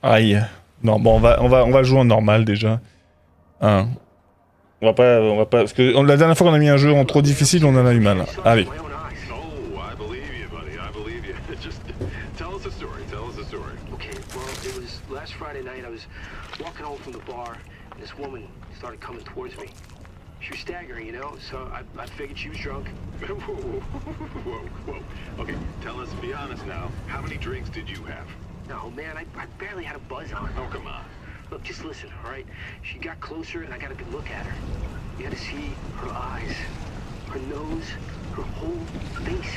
Aïe. Non, bon, on va jouer en normal déjà. Hein. On va pas, parce que la dernière fois qu'on a mis un jeu en trop difficile, on en a eu mal. Allez. She was staggering, you know, so I figured she was drunk. Whoa. Okay, tell us, be honest now. How many drinks did you have? No, man, I barely had a buzz on. Oh, come on. Look, just listen, all right? She got closer and I got a good look at her. You had to see her eyes, her nose, her whole face.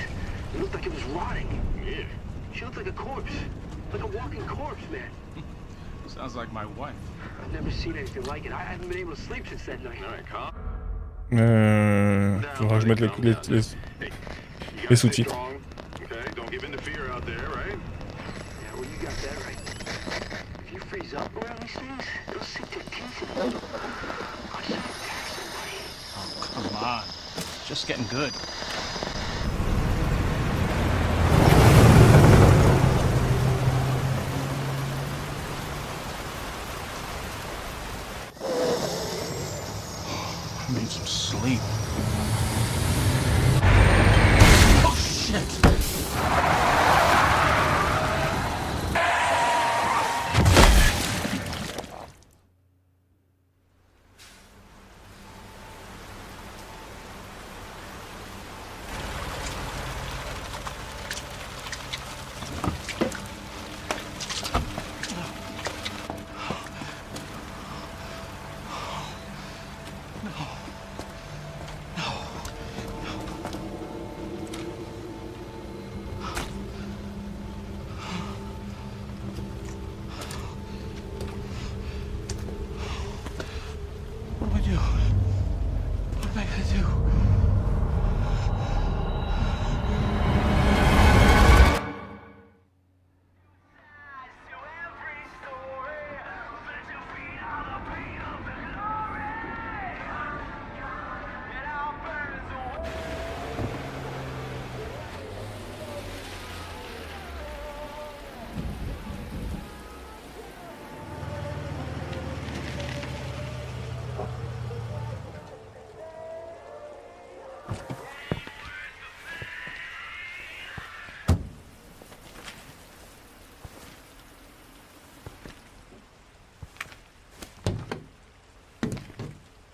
It looked like it was rotting. Yeah. She looked like a corpse. Like a walking corpse, man. Sounds like my wife. I've never seen anything like it. I haven't been able to sleep since that night. All right, calm. Faudra que je mette les sous-titres. Okay, don't give in to fear out there, right? Yeah, well, you got that right. If you freeze up around these things, it'll sink their teeth in you. I should attack somebody. Oh, come on. Just getting good. I need some sleep. Oh, shit! What do I do? What am I gonna do?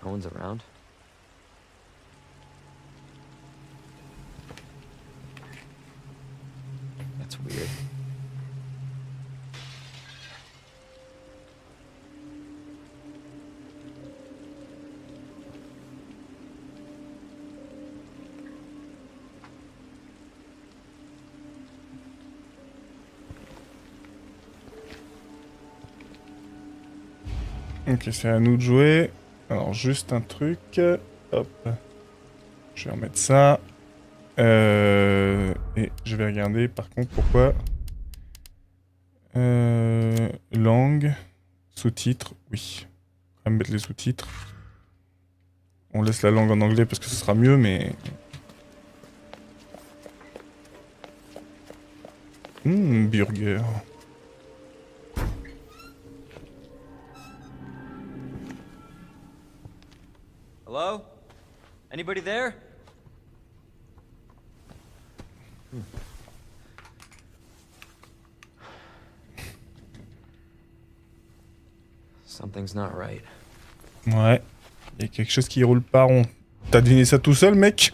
No one's around. That's weird. Ok, c'est à nous de jouer. Alors, juste un truc. Hop. Je vais remettre ça. Et je vais regarder, par contre, pourquoi... langue, sous-titres, oui. On va mettre les sous-titres. On laisse la langue en anglais parce que ce sera mieux, mais... Burger. Hello? Anybody there? Something's not right. Ouais. Il y a quelque chose qui roule pas rond. T'as deviné ça tout seul, mec?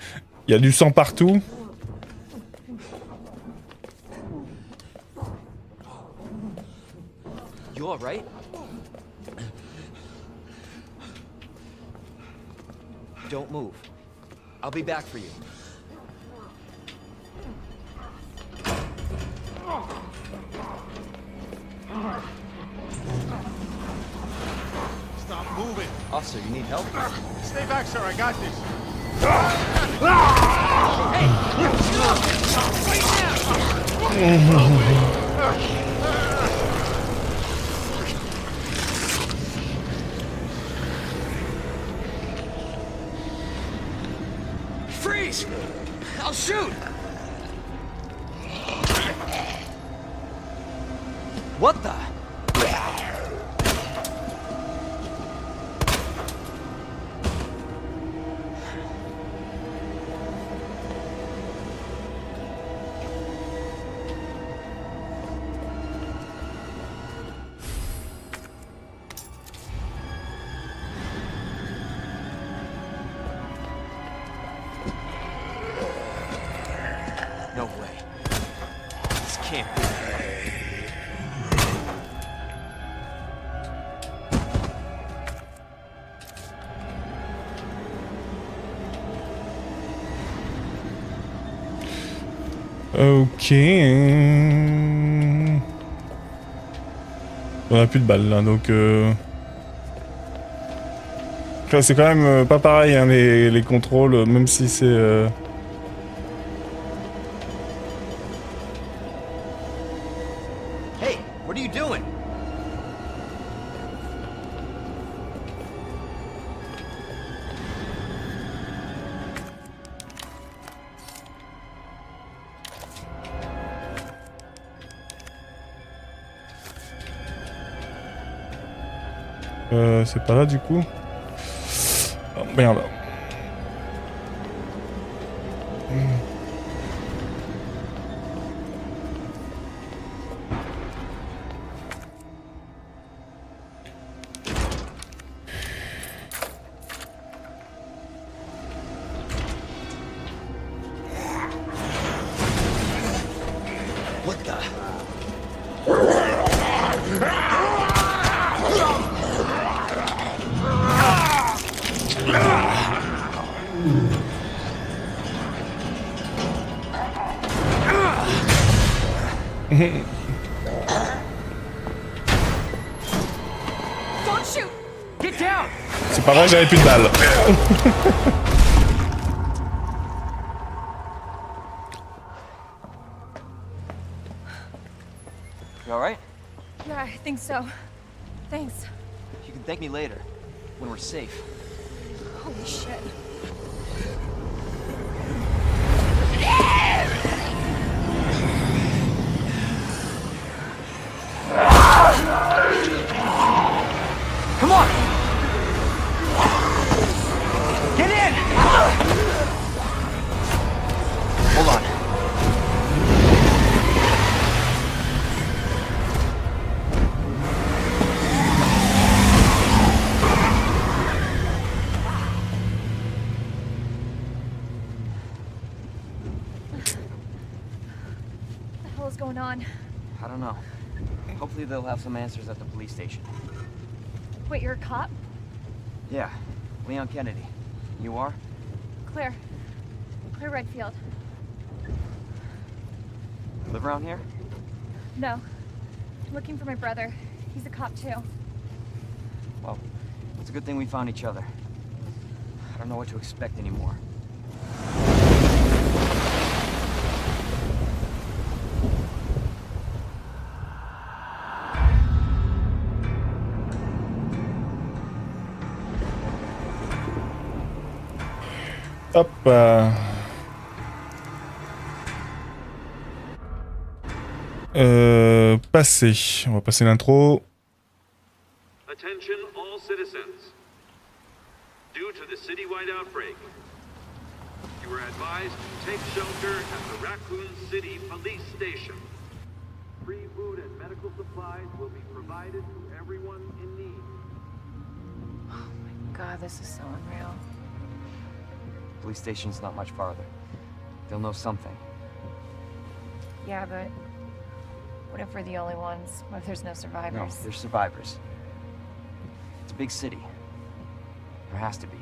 Il y a du sang partout. You alright? Don't move. I'll be back for you. Stop moving. Officer, you need help? Stay back, sir. I got this. Freeze! I'll shoot! What the? can't. Ok. On a plus de balles là, donc c'est quand même pas pareil hein, les contrôles, même si c'est... Hey, what are you doing? c'est pas là du coup. Oh, merde. What the? Don't shoot! Get down! C'est pas vrai, j'avais plus de balles. You alright? Yeah, I think so. Thanks. You can thank me later, when we're safe. Holy shit. Come on! Get in! Hold on. What the hell is going on? I don't know. Hopefully they'll have some answers at the police station. Wait, you're a cop? Yeah, Leon Kennedy. You are? Claire. Claire Redfield. Live around here? No. I'm looking for my brother. He's a cop too. Well, it's a good thing we found each other. I don't know what to expect anymore. Hop. Passer. On va passer l'intro. Attention all citizens. Due to the citywide outbreak, you are advised to take shelter at the Raccoon City Police Station. Free food and medical supplies will be provided to everyone in need. God, this is so unreal. Police station's not much farther. They'll know something. Yeah, but what if we're the only ones? What if there's no No, survivors? they're survivors. It's a big city. There has to be.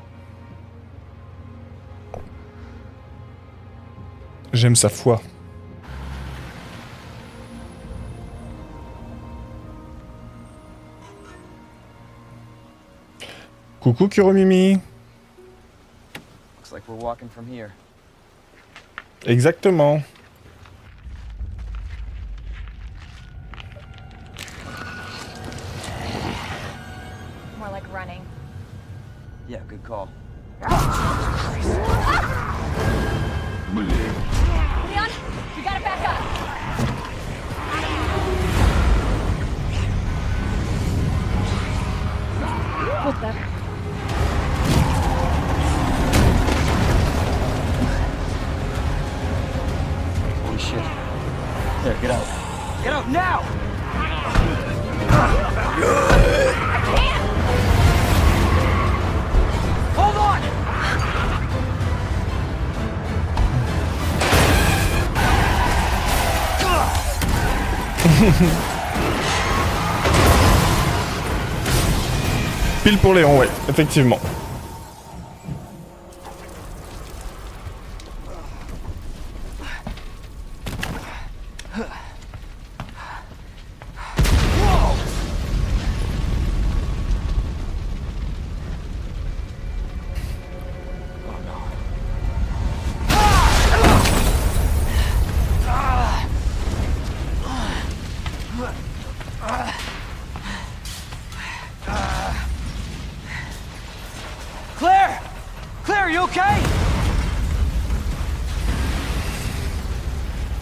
J'aime sa foi. Coucou Kuromimi. Looks like we're walking from here. Exactement. More like running. Yeah, good call. Leon, you gotta back up. What the? Holy shit. There, get out. Get out now! Hold on! Pile pour Léon, ouais, effectivement. Claire! Claire, are you okay?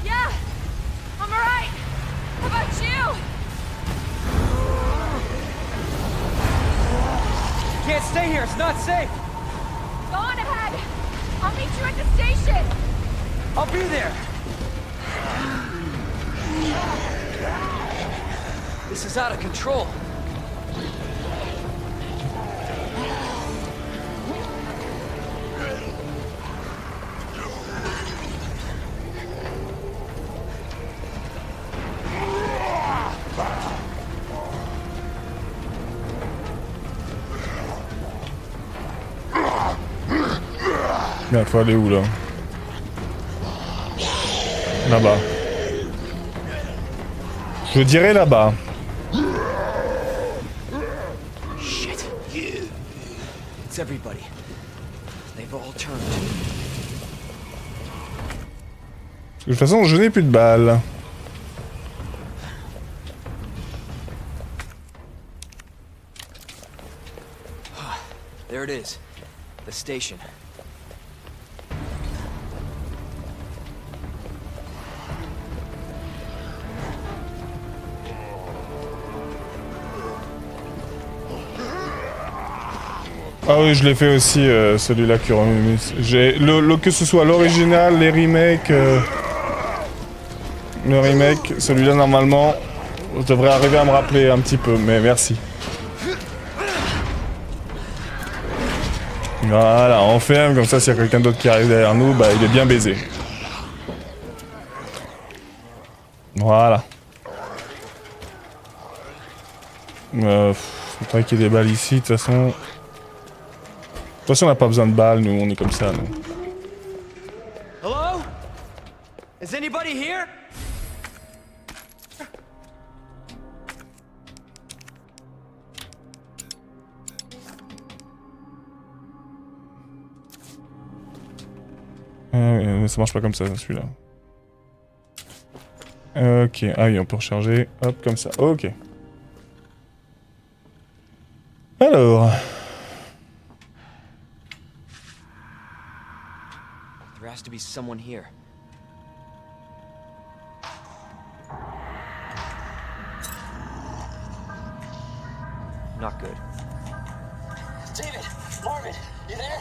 Yeah, I'm alright. How about you? You can't stay here, it's not safe. Go on ahead. I'll meet you at the station. I'll be there. This is out of control. Merde, faut aller où là? Là-bas. Je dirais là-bas. Shit. It's everybody. They've all turned. De toute façon, je n'ai plus de balles. There it is. The station. Ah oui, je l'ai fait aussi, celui-là qui remet. Que ce soit l'original, les remakes, le remake, celui-là normalement, je devrais arriver à me rappeler un petit peu, mais merci. Voilà, on ferme, comme ça s'il y a quelqu'un d'autre qui arrive derrière nous, bah il est bien baisé. Voilà. Faudrait qu'il y ait des balles ici, de toute façon. De toute façon, on n'a pas besoin de balles, nous, on est comme ça, nous. Hello? Is anybody here? Ça marche pas comme ça, celui-là. Ok, ah oui, on peut recharger. Hop, comme ça. Ok. Alors... There has to be someone here. Not good. David! Marvin! You there?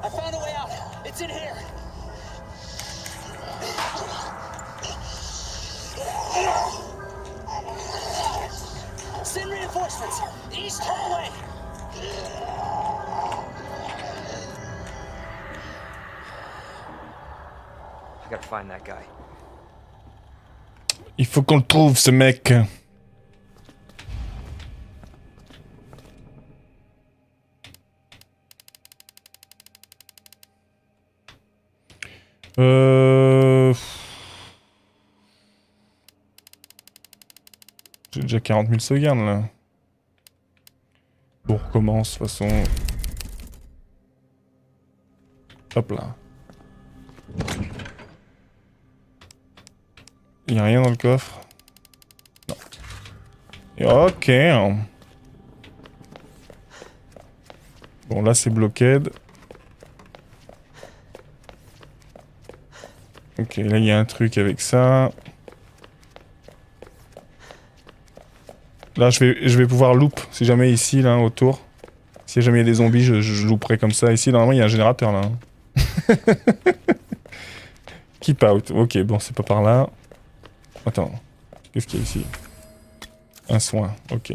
I found a way out! It's in here! Send reinforcements! East hallway! I gotta find that guy. Il faut qu'on le trouve, ce mec. J'ai déjà 40 000 sauvegardes, là. Bon, on recommence, de toute façon. Hop là. Il n'y a rien dans le coffre. Non. Et ok. Bon, là, c'est blockade. Ok, là, il y a un truc avec ça. Là, je vais pouvoir loop, si jamais ici, là, autour. Si jamais il y a des zombies, je louperai comme ça. Ici, normalement, il y a un générateur, là. Keep out. Ok, bon, c'est pas par là. Attends. Qu'est-ce qu'il y a ici? Un soin. Ok.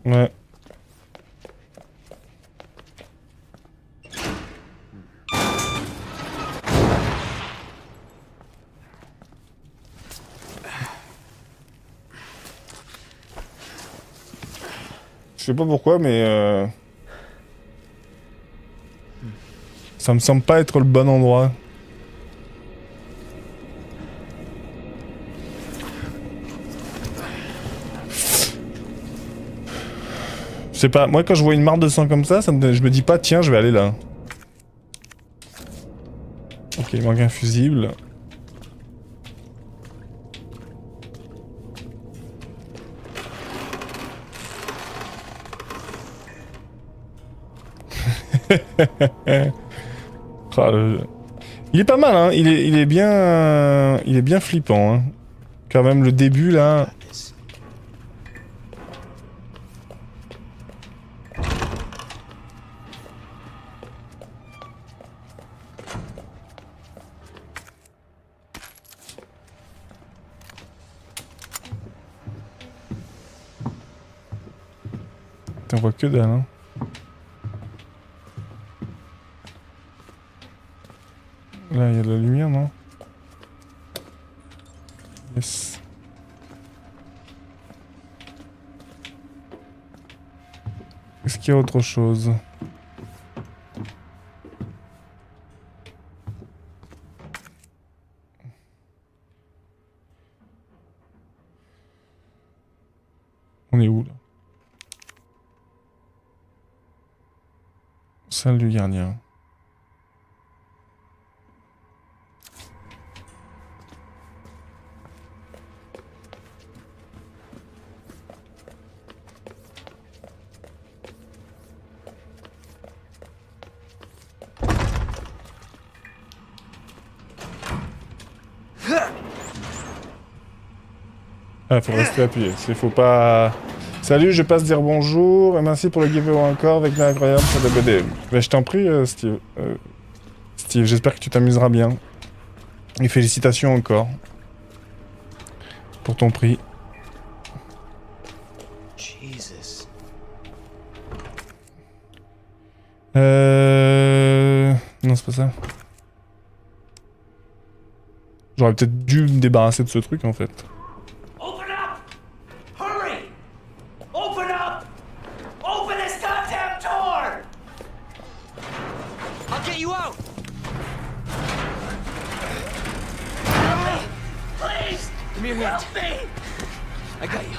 Ouais. Je sais pas pourquoi, mais ça me semble pas être le bon endroit. Je sais pas, moi quand je vois une mare de sang comme ça, je me dis pas tiens je vais aller là. Ok, il manque un fusible. Ah, il est pas mal, hein. Il est bien flippant, hein. Quand même le début là. On voit que dalle, hein. Là, il y a de la lumière, non? Yes. Est-ce qu'il y a autre chose? On est où, là? Salle du gardien. Ah, faut rester appuyé. Faut pas... Salut, je passe dire bonjour et merci pour le giveaway encore avec l'incroyable sur la BD. Mais je t'en prie, Steve. Steve, j'espère que tu t'amuseras bien. Et félicitations encore pour ton prix. Jesus. Non, c'est pas ça. J'aurais peut-être dû me débarrasser de ce truc en fait. Open up! Hurry! Open up! Open this goddamn door! I'll get you out! Help me! Please! Give me your hand. Help me! I got you.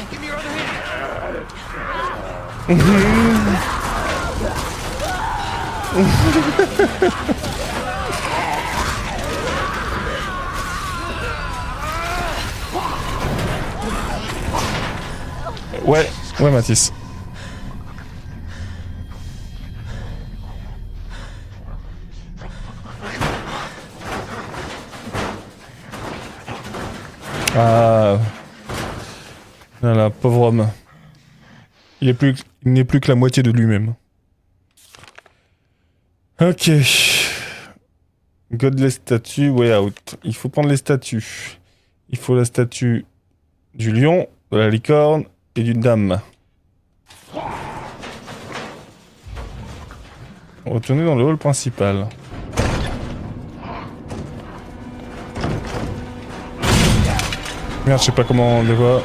Give me your other hand. Ouais, Mathis. Ah. Voilà, pauvre homme. Il n'est plus que la moitié de lui-même. Ok. Godless statue, way out. Il faut prendre les statues. Il faut la statue du lion, de la licorne et d'une dame. Retournez dans le hall principal. Merde, je sais pas comment on les voit.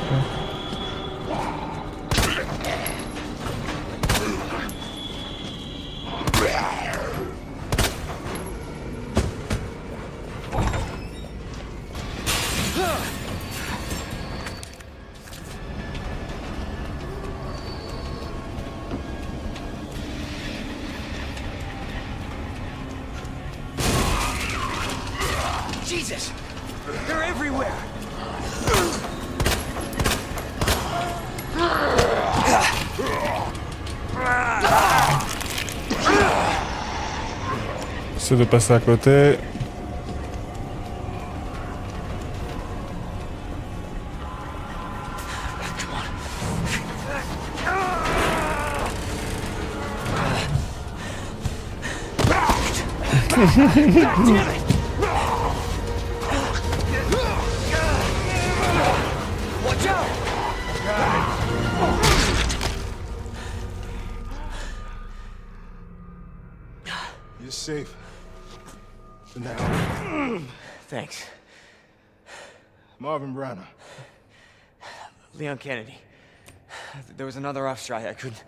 Jesus! They're everywhere! J'essaie de passer à côté. Watch out! You're safe. For now. Thanks. Marvin Branner. Leon Kennedy. There was another off strike. I couldn't.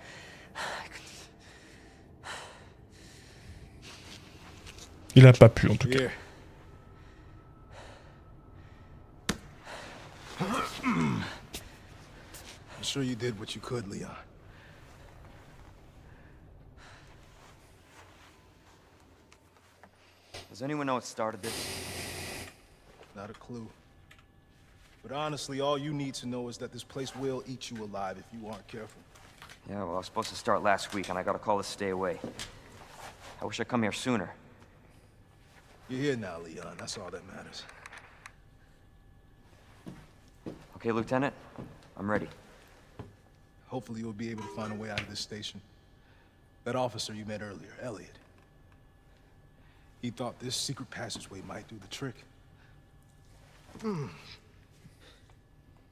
Il a pas pu en tout cas. Yeah. I'm sure you did what you could, Leon. Does anyone know what started this? Not a clue. But honestly, all you need to know is that this place will eat you alive if you aren't careful. Yeah, well, I was supposed to start last week, and I got a call to stay away. I wish I'd come here sooner. You're here now, Leon. That's all that matters. Okay, Lieutenant? I'm ready. Hopefully you'll be able to find a way out of this station. That officer you met earlier, Elliot. He thought this secret passageway might do the trick.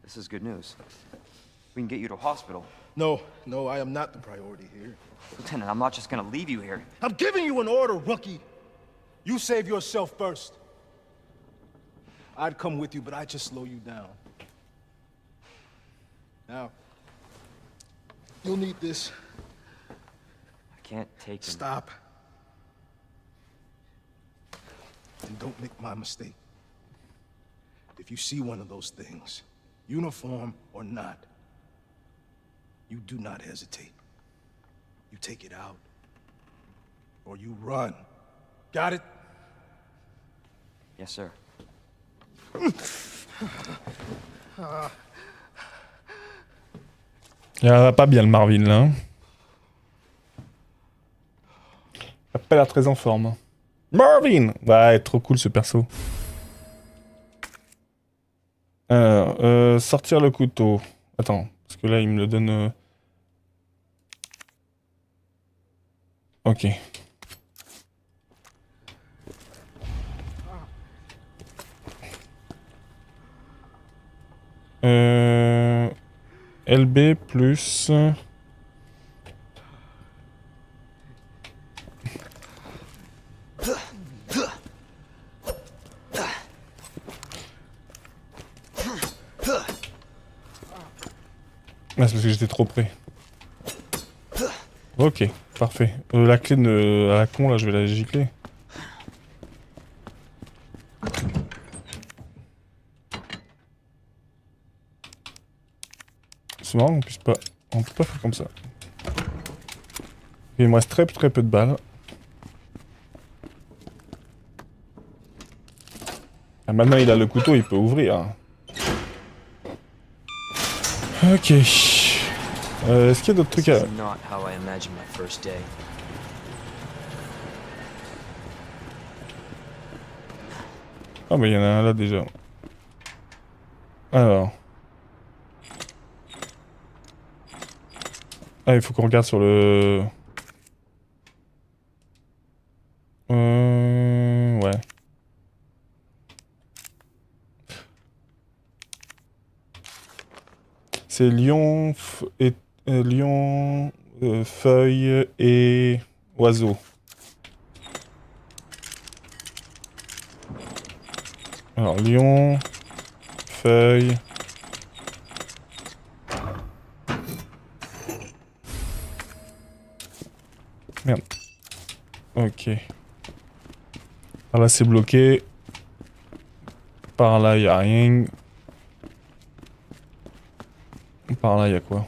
This is good news. We can get you to a hospital. No, I am not the priority here. Lieutenant, I'm not just gonna leave you here. I'm giving you an order, rookie. You save yourself first. I'd come with you, but I'd just slow you down. Now, you'll need this. I can't take him. Stop. And don't make my mistake. If you see one of those things, uniform or not, you do not hesitate. You take it out, or you run. Got it? Yes, sir. Il va pas bien le Marvin là. Hein. Il a pas l'air très en forme. Marvin! Ouais, trop cool ce perso. Alors, sortir le couteau. Attends, parce que là il me le donne... Ok. LB plus... Ah, c'est parce que j'étais trop près. Ok, parfait. La clé de... à la con, là, je vais la gicler. C'est marrant qu'on puisse pas... On peut pas faire comme ça. Il me reste très peu de balles. Ah, maintenant il a le couteau, il peut ouvrir. Ok. Est-ce qu'il y a d'autres trucs à... Ah bah il y en a un là déjà. Alors... Ah, il faut qu'on regarde sur le... Ouais. C'est lion, lion, feuille et oiseau. Alors, lion, feuille... Merde. Ok. Par là c'est bloqué. Par là y a rien. Par là y a quoi?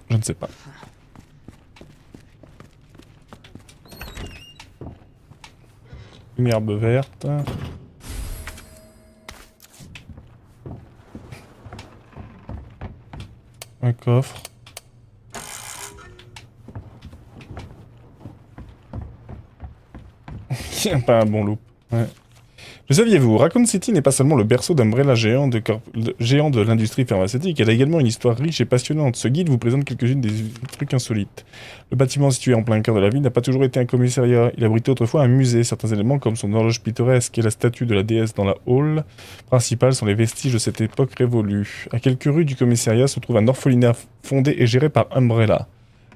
Je ne sais pas. Une herbe verte. Un coffre. Pas un bon loop. Ouais. Le saviez-vous, Raccoon City n'est pas seulement le berceau d'Umbrella géant de l'industrie pharmaceutique, elle a également une histoire riche et passionnante. Ce guide vous présente quelques-unes des trucs insolites. Le bâtiment situé en plein cœur de la ville n'a pas toujours été un commissariat. Il abritait autrefois un musée. Certains éléments comme son horloge pittoresque et la statue de la déesse dans la hall principale sont les vestiges de cette époque révolue. À quelques rues du commissariat se trouve un orphelinat fondé et géré par Umbrella.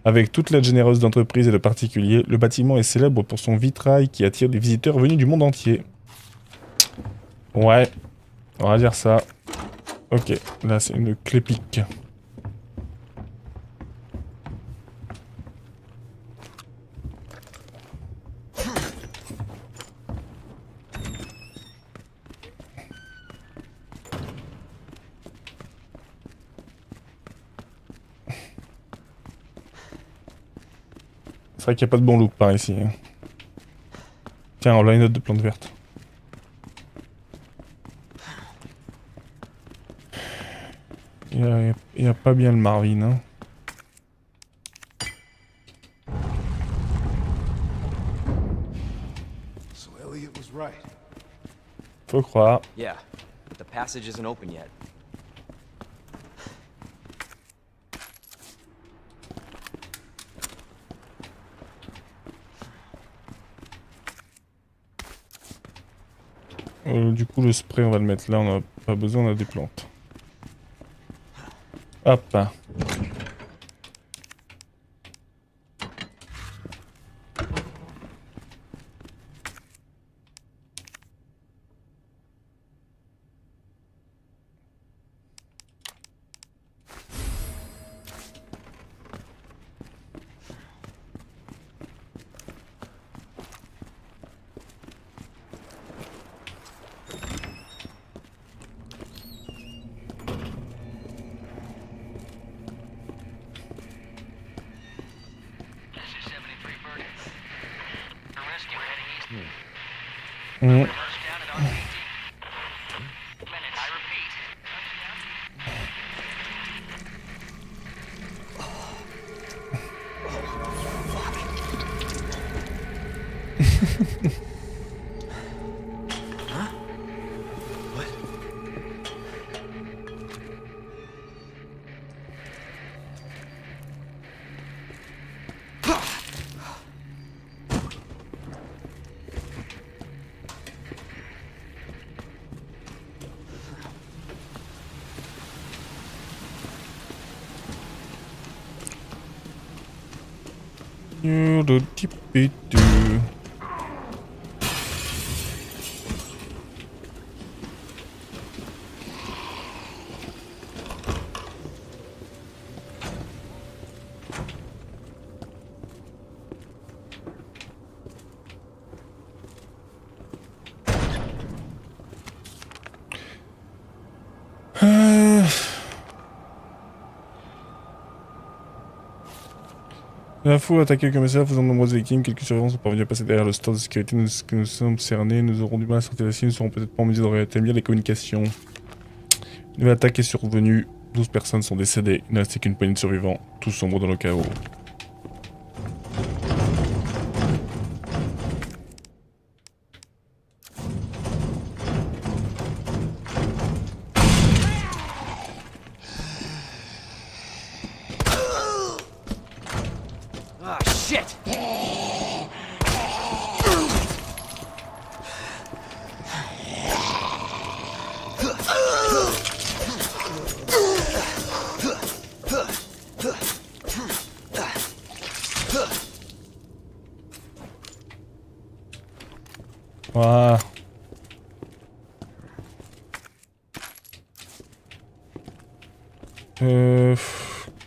Avec toute l'aide généreuse d'entreprises et de particuliers, le bâtiment est célèbre pour son vitrail qui attire des visiteurs venus du monde entier. Ouais. On va dire ça. Ok, là c'est une clé pique. C'est vrai qu'il n'y a pas de bon look par ici. Hein. Tiens, on a une note de plante verte. Il y a pas bien le Marvin. Hein. So Elliot was right. Faut croire. Yeah, but the passage isn't open yet. Du coup, le spray, on va le mettre là. On n'a pas besoin, on a des plantes. Hop. Mmh. La foule a attaqué le commissaire, faisant de nombreuses victimes. Quelques survivants sont parvenus à passer derrière le store de sécurité. Nous sommes cernés, nous aurons du mal à sortir d'ici, nous ne serons peut-être pas en mesure de rétablir les communications. Une nouvelle attaque est survenue, 12 personnes sont décédées, il ne restait qu'une poignée de survivants, tous sombrent dans le chaos. Ah, shit! Voilà.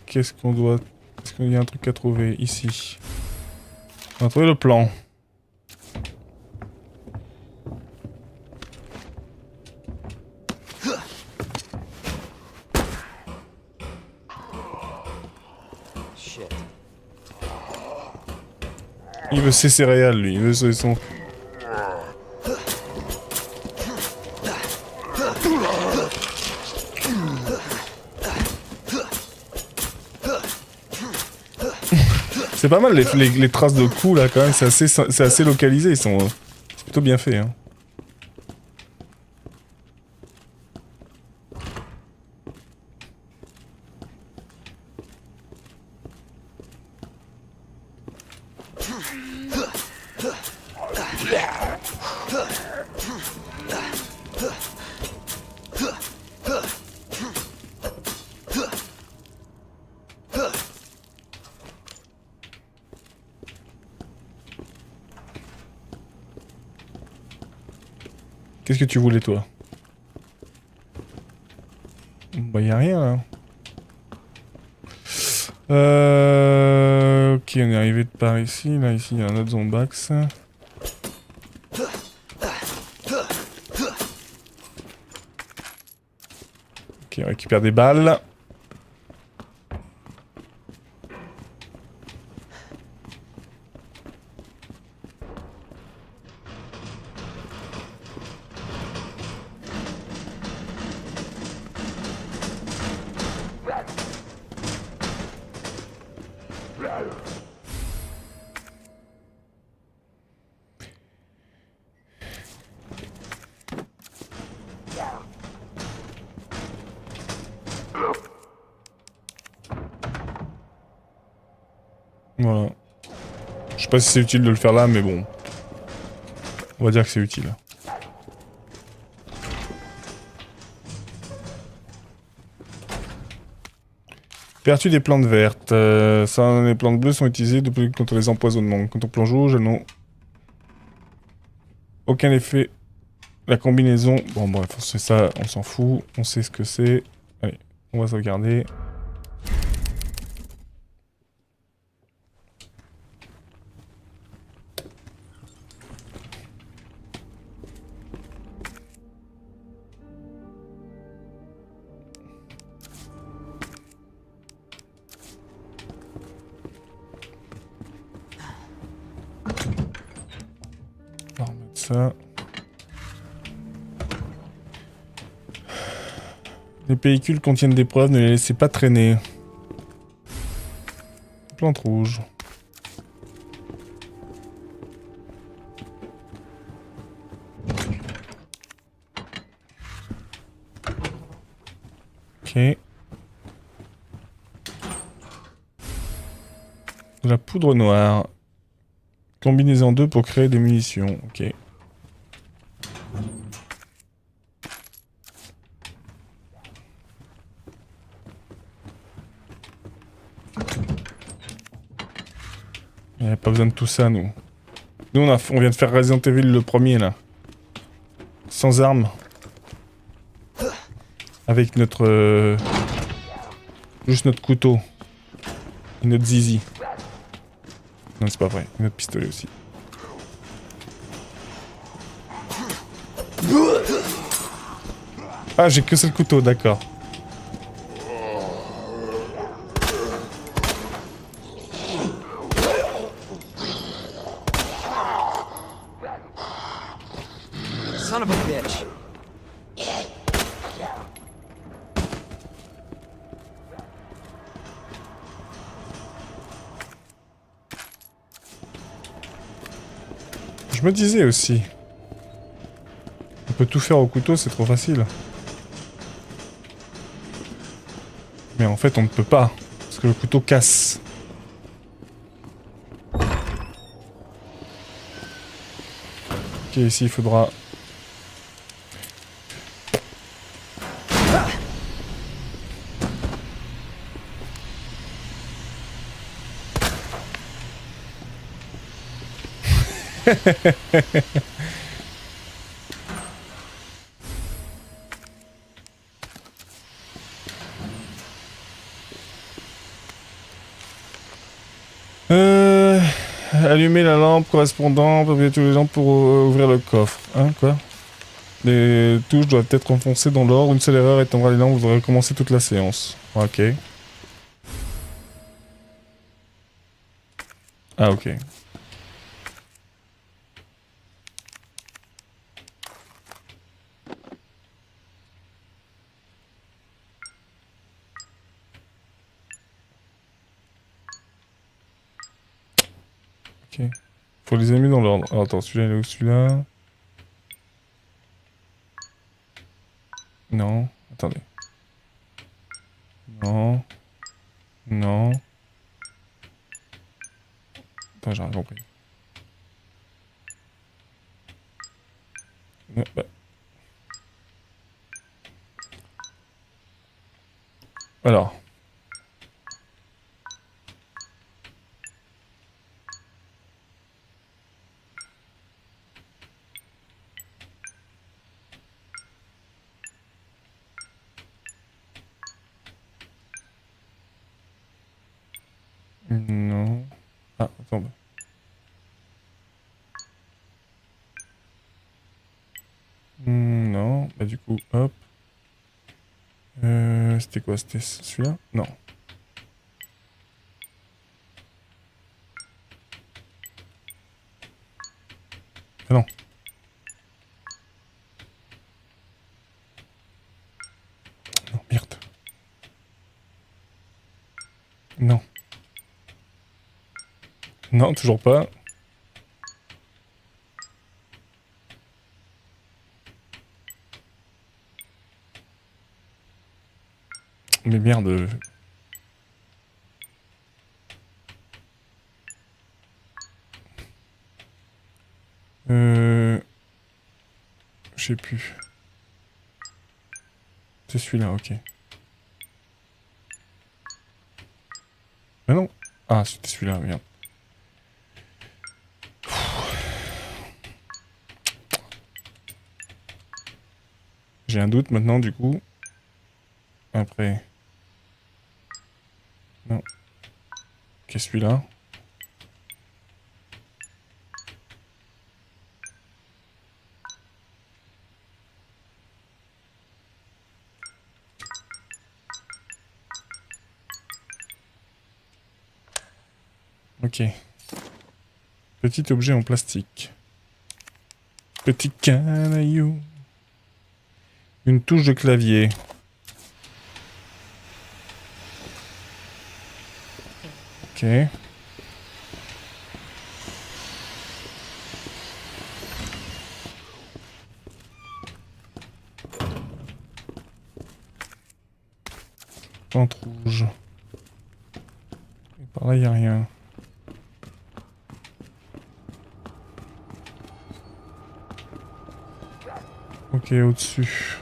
Qu'est-ce qu'on doit... Est-ce qu'il y a un truc à trouver ici? On va trouver le plan. Shit. Il veut ses céréales, lui. Il veut son... C'est pas mal les traces de coups là quand même, c'est assez localisé, ils sont... c'est plutôt bien fait hein. Qu'est-ce que tu voulais toi? Bah y a rien là. Ok, on est arrivé de par ici. Là, ici, il y a un autre zombax. Ok, on récupère des balles. Voilà. Je sais pas si c'est utile de le faire là, mais bon. On va dire que c'est utile. Perdu des plantes vertes. Les plantes bleues sont utilisées contre les empoisonnements. Quand on plonge rouge, elles n'ont aucun effet. La combinaison... Bon bref, c'est ça, on s'en fout. On sait ce que c'est. Allez, on va sauvegarder. On va remettre ça. Les pellicules contiennent des preuves, ne les laissez pas traîner. Plante rouge. Ok. De la poudre noire. Combinez en deux pour créer des munitions. Ok. Il n'y a pas besoin de tout ça, nous. Nous, on vient de faire Resident Evil le premier, là. Sans armes. Avec notre... juste notre couteau. Et notre zizi. Non, c'est pas vrai. Et notre pistolet aussi. Ah, j'ai que le couteau, d'accord. Son of a bitch. Je me disais aussi. On peut tout faire au couteau, c'est trop facile. Mais en fait, on ne peut pas. Parce que le couteau casse. Ok, ici, il faudra... Allumer la lampe correspondante, appuyer tous les lampes pour ouvrir le coffre. Hein, quoi? Les touches doivent être enfoncées dans l'ordre. Une seule erreur éteindra les lampes, vous devrez recommencer toute la séance. Ok. Ah, ok. Ok. Faut les aimer dans l'ordre. Alors, attends, celui-là, il est où celui-là? Non. Attendez. Non. Non. Attends, j'ai rien compris. Bah. Alors. Non. Ah, attends. Non, bah du coup, hop. C'était quoi? C'était celui-là? Non. Ah non. Non, merde. Non. Non, toujours pas. Mais merde. Je sais plus. C'est celui-là, ok. Mais non. Ah, c'était celui-là, merde. J'ai un doute maintenant, du coup. Après. Non. Ok, celui-là. Ok. Petit objet en plastique. Petit canaillou. Une touche de clavier. Ok. Pente rouge. Et par là, il n'y a rien. Ok, au-dessus.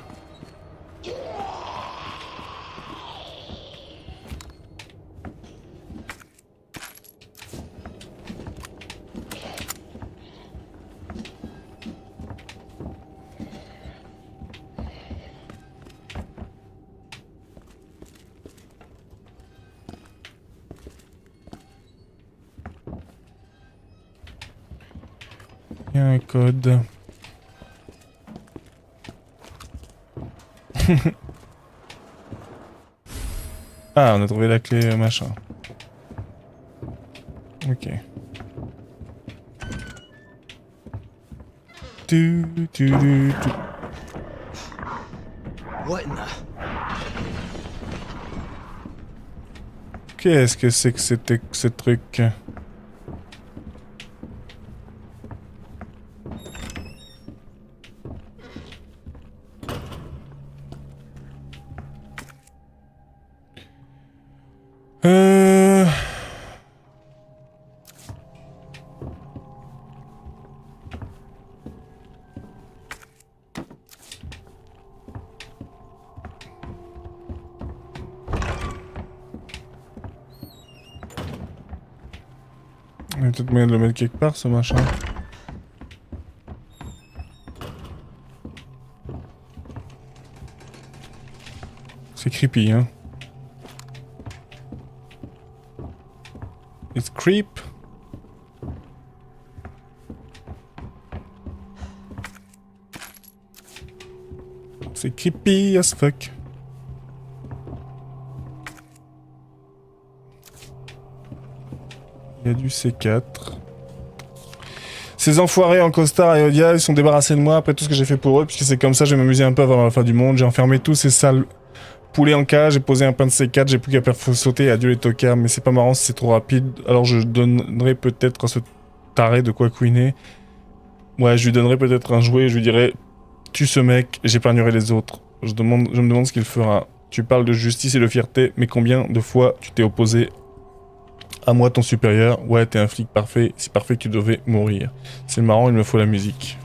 Il y a un code. Ah, on a trouvé la clé machin. Ok. Tu. What in the... Qu'est-ce que c'est que c'était ce truc? Il y a peut-être moyen de le mettre quelque part, ce machin. C'est creepy, hein. It's creep. C'est creepy as fuck. Il y a du C4. Ces enfoirés en costard et Odia, ils sont débarrassés de moi après tout ce que j'ai fait pour eux, puisque c'est comme ça, je vais m'amuser un peu avant la fin du monde. J'ai enfermé tous ces sales poulets en cage, j'ai posé un pain de C4, j'ai plus qu'à faire sauter, adieu les tocards, mais c'est pas marrant si c'est trop rapide, alors je donnerai peut-être à ce taré de quoi couiner. Ouais, je lui donnerai peut-être un jouet, je lui dirai tue ce mec, j'épargnerai les autres. Je me demande ce qu'il fera. Tu parles de justice et de fierté, mais combien de fois tu t'es opposé à moi, ton supérieur? Ouais, t'es un flic parfait, si parfait que tu devais mourir. C'est marrant, il me faut la musique.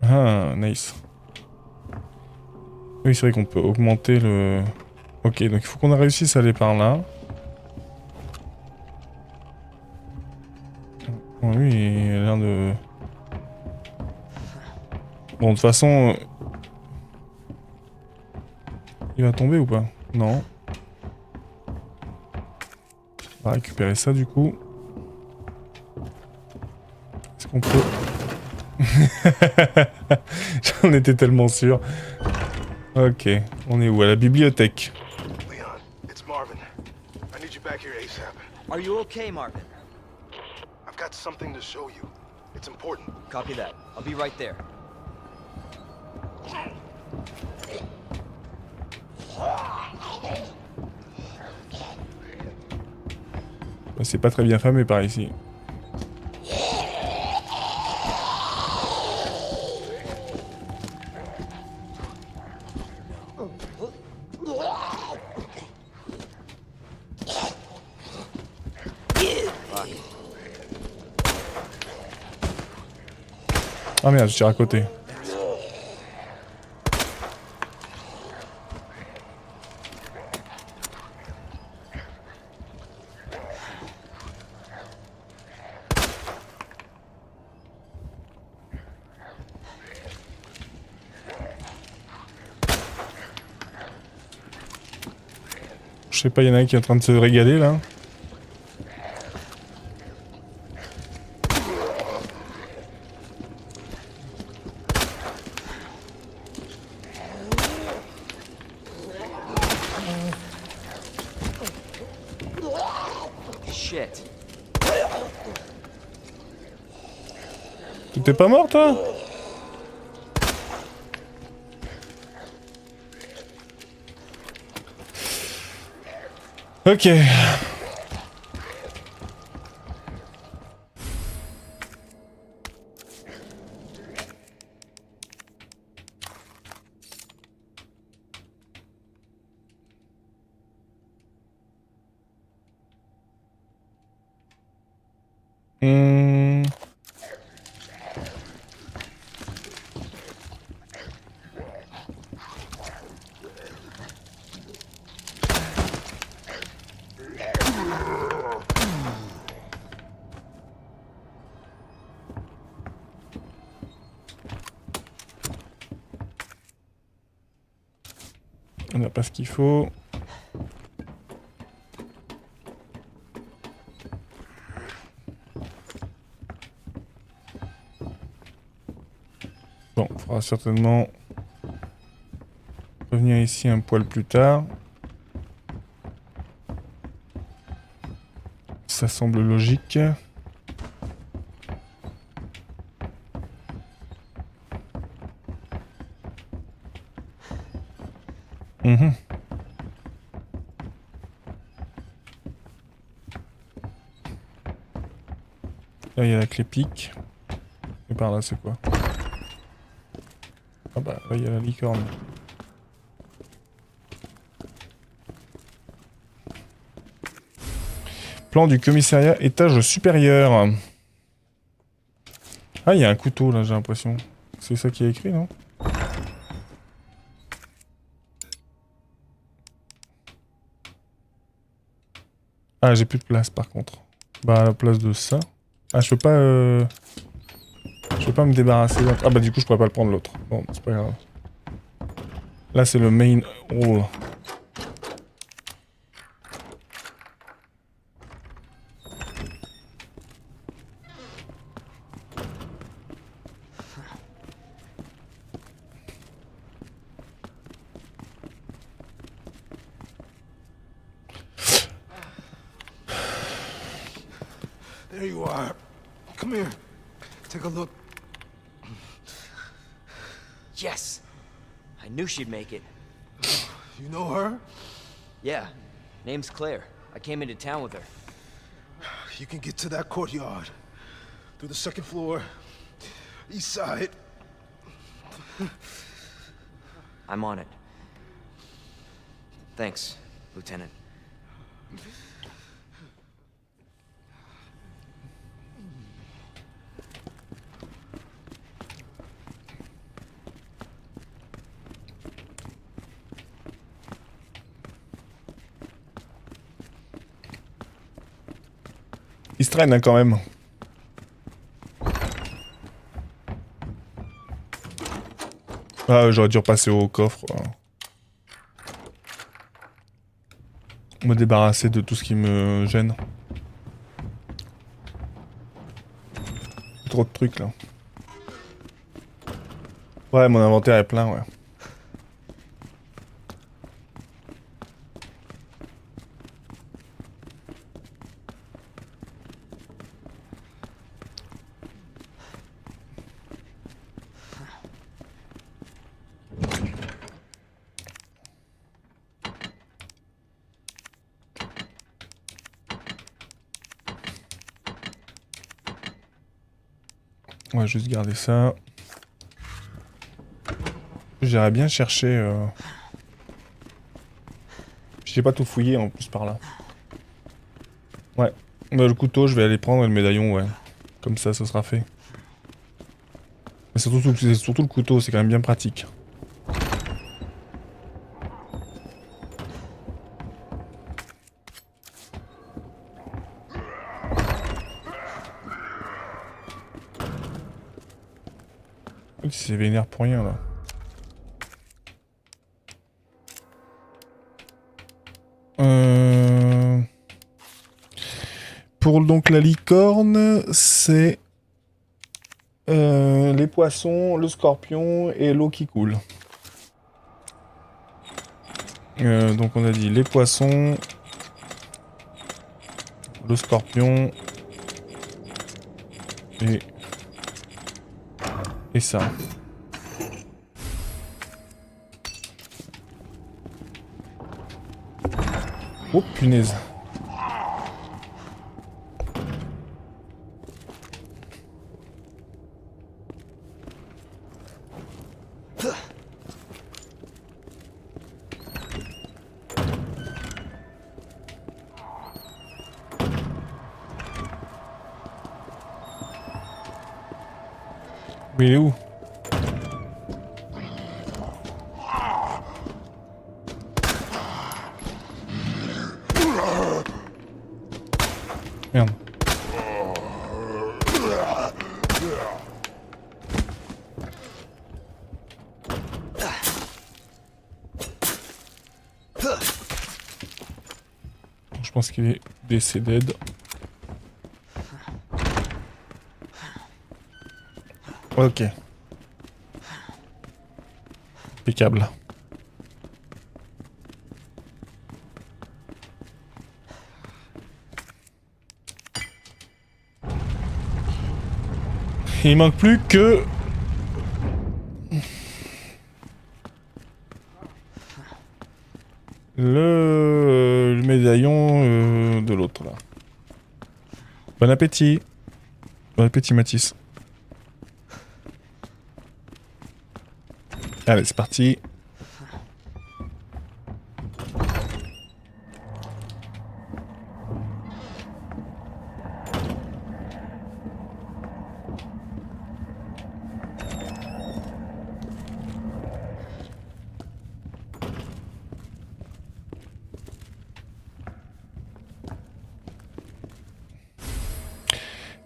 Ah, nice. Oui, c'est vrai qu'on peut augmenter le... Ok, donc il faut qu'on réussisse à aller par là. Oh, lui, il a l'air de... Bon, de toute façon... Il va tomber ou pas? Non. On va récupérer ça du coup. Est-ce qu'on peut... J'en étais tellement sûr. Ok, on est où? À la bibliothèque. Leon, it's Marvin. I need you back here ASAP. Are you okay, Marvin? I've got something to show you. It's important. Copy that. I'll be right there. C'est pas très bien famé par ici. Ah merde, je tire à côté. Je sais pas, il y en a un qui est en train de se régaler là. Shit. T'es pas mort toi? Ok. On n'a pas ce qu'il faut. Bon, il faudra certainement revenir ici un poil plus tard. Ça semble logique. Là, il y a la clé pique. Et par là, c'est quoi? Ah bah, là, il y a la licorne. Plan du commissariat, étage supérieur. Ah, il y a un couteau, là, j'ai l'impression. C'est ça qui est écrit, non? Ah, j'ai plus de place, par contre. Bah, à la place de ça... Ah, je peux pas... Je peux pas me débarrasser d'un... Ah bah du coup, je pourrais pas le prendre l'autre. Bon, c'est pas grave. Là, c'est le main hall. There you are. Come here. Take a look. Yes. I knew she'd make it. You know her? Yeah. Name's Claire. I came into town with her. You can get to that courtyard. Through the second floor. East side. I'm on it. Thanks, Lieutenant. Il se traîne hein, quand même. Ah, j'aurais dû repasser au coffre. Me débarrasser de tout ce qui me gêne. Trop de trucs là. Ouais, mon inventaire est plein, ouais. On va juste garder ça. J'irais bien chercher... J'ai pas tout fouillé en plus par là. Ouais. Bah, le couteau, je vais aller prendre et le médaillon, ouais. Comme ça, ce sera fait. Mais surtout le couteau, c'est quand même bien pratique. C'est vénère pour rien là. Pour donc la licorne, c'est les poissons, le scorpion et l'eau qui coule. Donc on a dit les poissons, le scorpion et ça. Oh punaise. Mais il est où? Merde. Je pense qu'il est décédé. Ok. Impeccable. Il manque plus que... le médaillon de l'autre là. Bon appétit. Bon appétit Mathis. Allez, c'est parti.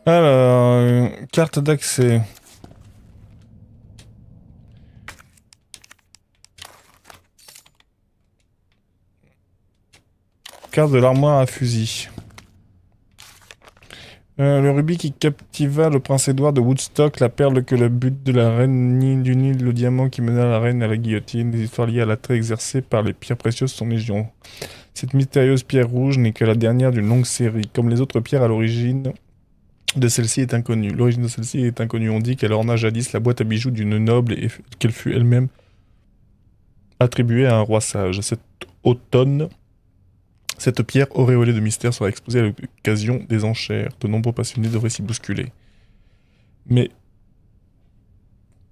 Alors, carte d'accès. Carte de l'armoire à fusil. Le rubis qui captiva le prince Édouard de Woodstock, la perle que le but de la reine du Nil, le diamant qui mena la reine à la guillotine, des histoires liées à l'attrait exercé par les pierres précieuses sont légion. Cette mystérieuse pierre rouge n'est que la dernière d'une longue série. Comme les autres pierres, à l'origine de celle-ci est inconnue. L'origine de celle-ci est inconnue. On dit qu'elle orna jadis la boîte à bijoux d'une noble et qu'elle fut elle-même attribuée à un roi sage. Cet automne, cette pierre auréolée de mystère sera exposée à l'occasion des enchères. De nombreux passionnés devraient s'y bousculer. Mais,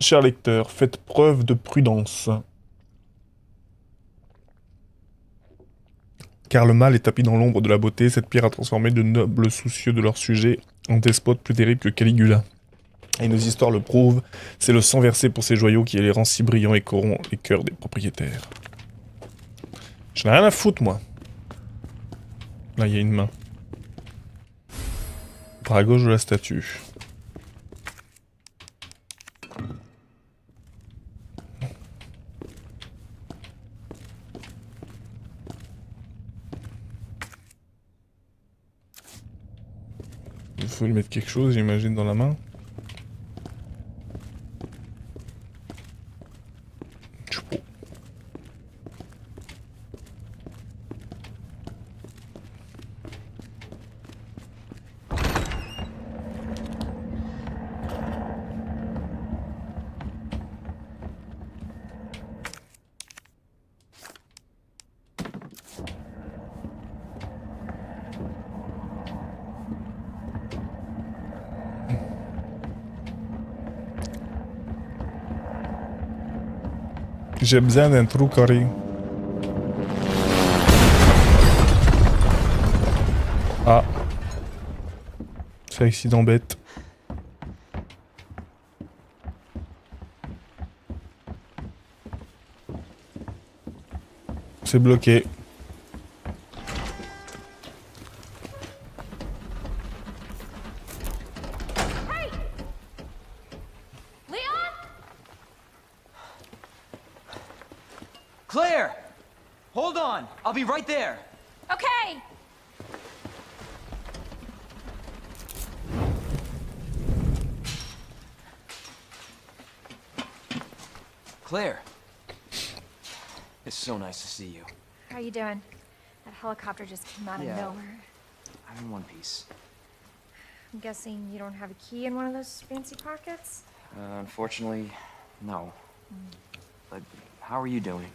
chers lecteurs, faites preuve de prudence. Car le mal est tapi dans l'ombre de la beauté, cette pierre a transformé de nobles soucieux de leur sujet en despotes plus terribles que Caligula. Et nos histoires le prouvent, c'est le sang versé pour ces joyaux qui les rend si brillants et corrompt les cœurs des propriétaires. J'en ai rien à foutre, moi. Là, il y a une main. Par à gauche de la statue. Faut lui mettre quelque chose, j'imagine, dans la main. Je sais pas. J'ai besoin d'un trou carré. Ah. C'est accident bête. C'est bloqué. Leon? Claire! Hold on! I'll be right there! Okay. Claire! It's so nice to see you. How you doing? That helicopter just came out of Yeah. nowhere. I'm in one piece. I'm guessing you don't have a key in one of those fancy pockets? Unfortunately, no. But how are you doing?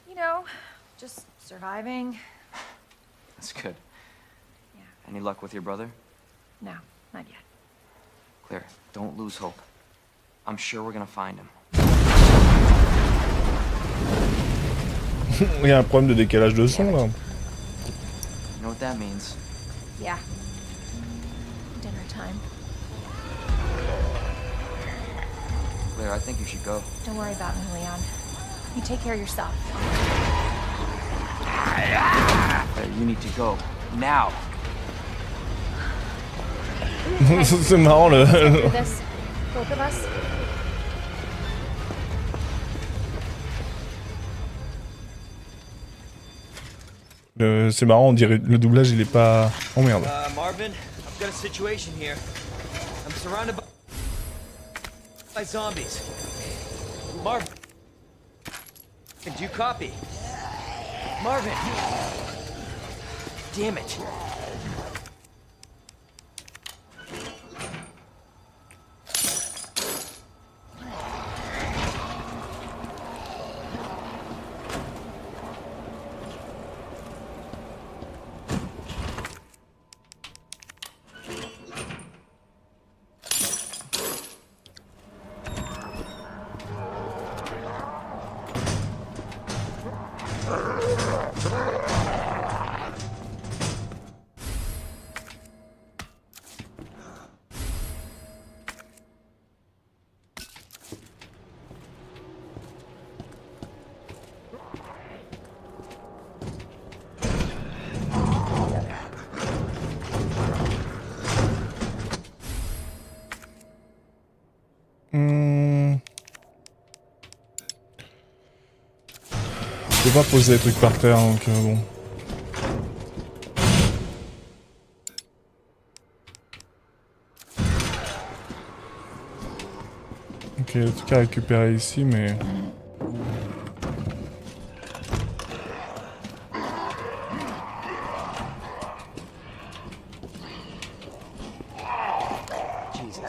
You know, just surviving. That's good. Yeah. Any luck with your brother? No, not yet. Claire, don't lose hope. I'm sure we're gonna find him. Il y a un problème de décalage de son là. You know what that means? Yeah. Dinner time. Claire, I think you should go. Don't worry about me, Leon. You take care of yourself. Claire, you need to go. Now! C'est marrant le. Do this. Both of us. C'est marrant, on dirait le doublage il est pas. Oh merde. Marvin, I've got a situation here. I'm surrounded by zombies. Marvin, do you copy? Marvin! Damn it. Je peux pas poser des trucs par terre donc bon. Ok, il y a des trucs à récupérer ici mais. Jesus.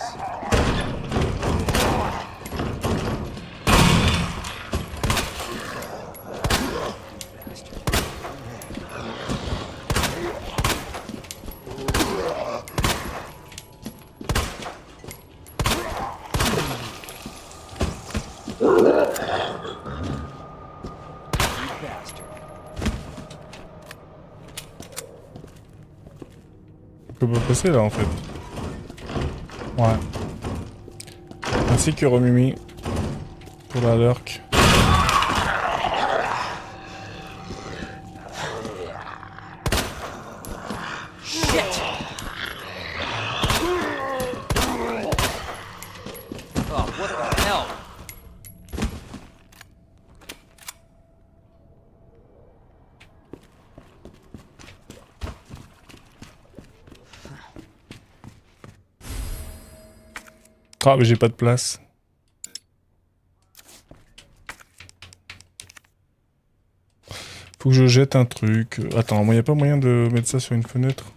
Je peux pas passer là en fait. Ouais. Ainsi que Romumi pour la lurk. Shit! Oh, what the hell? Ah, mais j'ai pas de place. Faut que je jette un truc. Attends, moi y a pas moyen de mettre ça sur une fenêtre?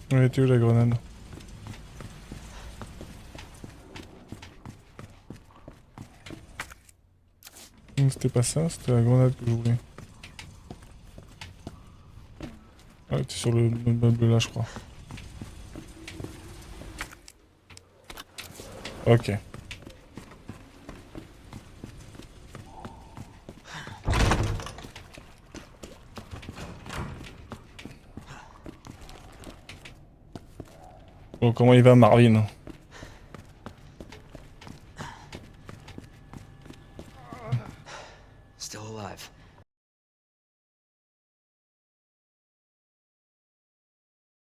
Elle était où la grenade? C'était pas ça, c'était la grenade que je voulais. Ah, elle était sur le meuble là, je crois. Ok. Bon, comment il va, Marvin? Still alive.